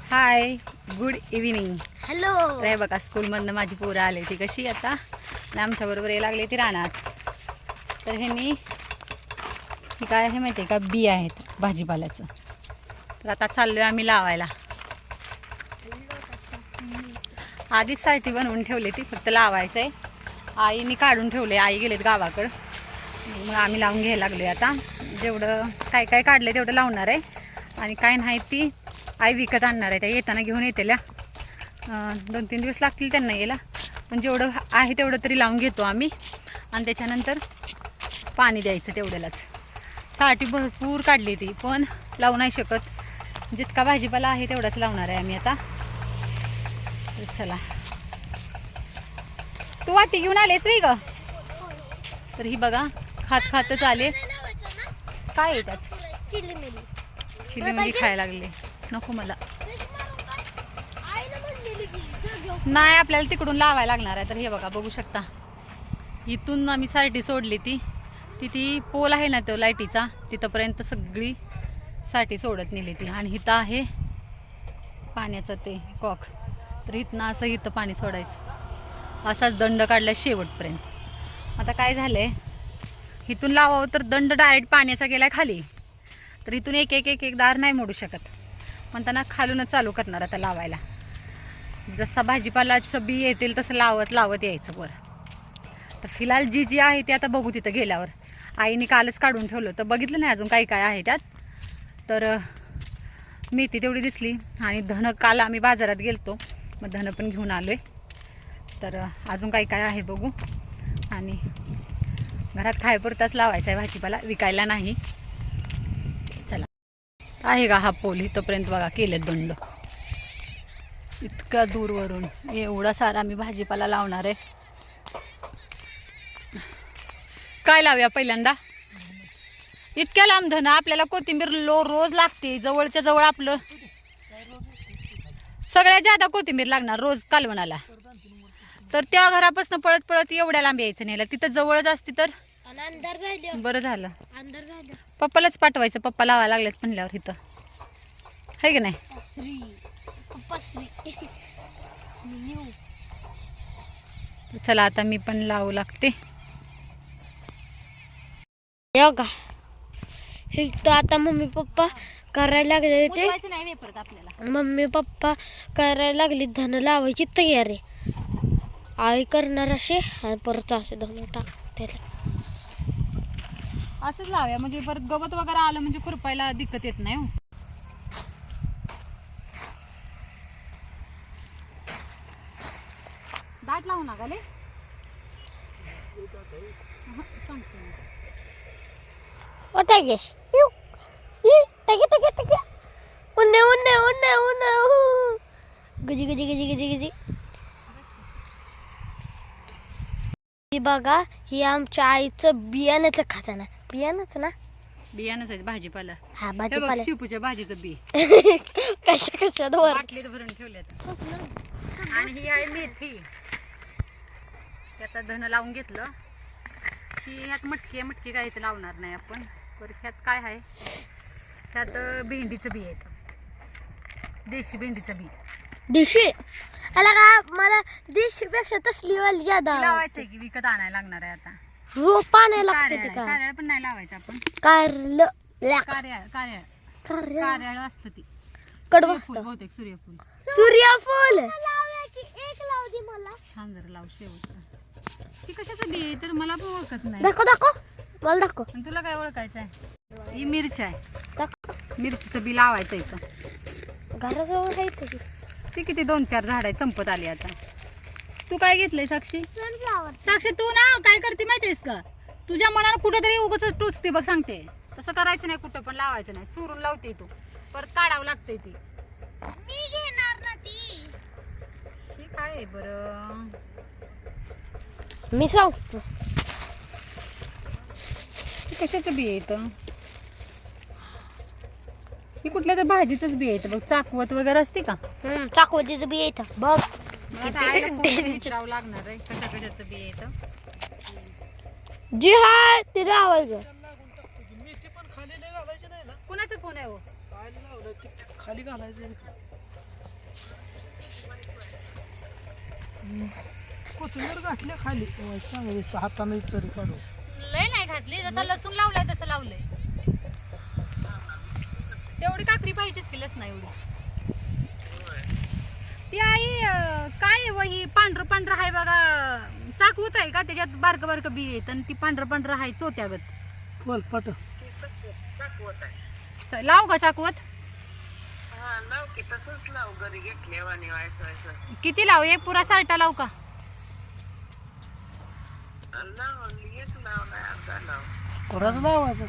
हाय, good evening. Hello. रे बघा, स्कूलमधनं माझी पोरं आली ती कशी आता आणि आमच्याबरोबर यायला लागली ती रानात. तर ह्यांनी ही काय आहे माहिती आहे का, बी आहेत भाजीपाल्याचं. तर आता चाललो आहे आम्ही लावायला. आधीच साठी बनवून ठेवली ती, फक्त लावायचं आहे. आईने काढून ठेवले, आई गेलेत गावाकडं, मग आम्ही लावून घ्यायला लागलो. आता जेवढं काय काय काढलं तेवढं लावणार आहे आणि काय नाही ती आई विकत आणणार आहे. त्या येताना घेऊन येतेल्या 2-3 दिवस लागतील त्यांना यायला, पण जेवढं आहे तेवढं तरी लावून घेतो आम्ही आणि त्याच्यानंतर पाणी द्यायचं तेवढ्यालाच. साठी भरपूर काढली ती, पण लावू नाही शकत. जितका भाजीपाला आहे तेवढाच लावणार आहे आम्ही आता. चला, तू वाटी घेऊन आलेस वेग. तर ही बघा, खात खातच आले. काय येतात चिली खायला लागले. नको मला, नाही आपल्याला तिकडून लावायला लागणार आहे. तर हे बघा, बघू शकता, इथून आम्ही साठी सोडली ती पोल आहे ना तो लाईटीचा, तिथंपर्यंत सगळी साठी सोडत नेली ती. आणि इथं आहे पाण्याचं ते कॉक, तर इथनं असं इथं पाणी सोडायचं. असाच दंड काढला शेवटपर्यंत. आता काय झालंय, इथून लावावं तर दंड डायरेक्ट पाण्याचा गेलाय खाली, तर इथून एक एक एक एक दार नाही मोडू शकत. म्हणताना खालूनच चालू करणार आता लावायला. जसा भाजीपालाचं बी येतील तसं लावत लावत यायचं बरं. तर फिलहाल जी आहे ती आता बघू तिथं गेल्यावर. आईने कालच काढून ठेवलं, तर बघितलं नाही अजून काय काय आहे त्यात. तर मेथी तेवढी दिसली आणि धन काल आम्ही बाजारात गेलतो, मग धन पण घेऊन आलो आहे. तर अजून काय काय आहे बघू. आणि घरात खायपुरताच लावायचा आहे भाजीपाला, विकायला नाही. चला, आहे का हा पोल इथंपर्यंत बघा, केलेत दंड इतक्या दूरवरून. एवढा सारा आम्ही भाजीपाला लावणार आहे. काय लावूया पहिल्यांदा, इतक्या लांब धन आपल्याला कोथिंबीर रोज लागते. जवळच्या जवळ आपलं सगळ्यात जादा कोथिंबीर लागणार रोज कालवणाला. तर त्या घरापासून पळत पळत एवढ्या लांब यायचं नाही. तिथं जवळच असते तर बरं झालं. पप्पालाच पाठवायचं, पप्पा लावायला लागलेत म्हणल्यावर इथं, आहे की नाही. चला, आता मी पण लावू लागते. आता मम्मी पप्पा करायला लागले ते. मम्मी पप्पा करायला लागली धन लावायची तयारी. आई करणार असे आणि परत असे धन टाकते. असंच लावूया, म्हणजे परत गवत वगैरे आलं म्हणजे खुरपायला दिक्कत येत नाही. दाट लावू नका ले, सांगते मी. गुजी गुजी गुजी गुजी गुजी. ही बघा, ही आमच्या आईचं बियाण्याचं खजाना. बियाणंच ना, बियाणंच आहे भाजीपाला. हा, हे बघ, भाजीपाला. शिपूच्या भाजीचं बी कशा कशात वर बाटलीत भरून ठेवल्यात. आणि ही आहे मेथी, त्यात धन लावून घेतलं. ही ह्यात मटकी काय ते लावणार नाही आपण. तर ह्यात काय आहे, त्यात भेंडीचं बी आहे, देशी भेंडीचं बी. देशी आला का, मला देशी पेक्षा तसली वाली ज्यादा लावायचं आहे की विकत आणायला लागणार आहे आता. रोप पाण्याला लागते ते का. कार्याळ पण नाही लावायचं आपण. कारलं कार्याळ असतं ती, कडवं फुल बहुतेक सूर्यफूल. सूर्यफूल छान जरा लाव शेवट. ती कशाचं बी आहे तर मला पण ओळखत नाही. दाखव दाखव मला दाखव. आणि तुला काय ओळखायचं आहे. ही मिरची आहे, मिरचीचं बी लावायचं इथं. घराजवळ आहे ती किती 2-4 झाड आहे, संपत आली आता. तू काय घेतलंय साक्षी? साक्षी तू ना काय करते माहितीयेस का, तुझ्या मनाला कुठेतरी उगाच टोचते बघ. सांगते तसं करायचं नाही, कुठं पण लावायचं नाही. चुरून लावते तू, परत काढावं लागतंय ती. मी घेणार ना ती. हे काय आहे बरं, मी सांगतो. कशाचं बी आहे इथं, ही कुठल्या तर भाजीचंच बी आहे बघ. चाकवत वगैरे असते का, चाकवतीचं बी येतं बघ. विचारावं लागणार आहे कशा कशाचं बी आहे इथं. जी हाय ते लावायचं. कुणाचा फोन आहे हो? खाली घालायचं. कोथिंबीर घातल्या खाली चांगली हाताने तरी काढू. लय नाही घातली, जसं लसूण लावलाय तसं लावलंय. तेवढी काकडी पाहिजेच की लसणा एवढी. ती आई काय आहे वही पांढरं पांढरं आहे बघा, चाकवत आहे का त्याच्यात बारकं बारकं बी येत आणि ती पांढरं पांढरं आहे चोत्यागत. बोल पट. लाव का चाकवत? लाव की तसंच लाव, घरी घेतल्यावानी व्हायचं. किती लाव? एक पुरा सारटा लाव का? लाव एक लाव नाही अर्धा लाव. कोराच लावायचं.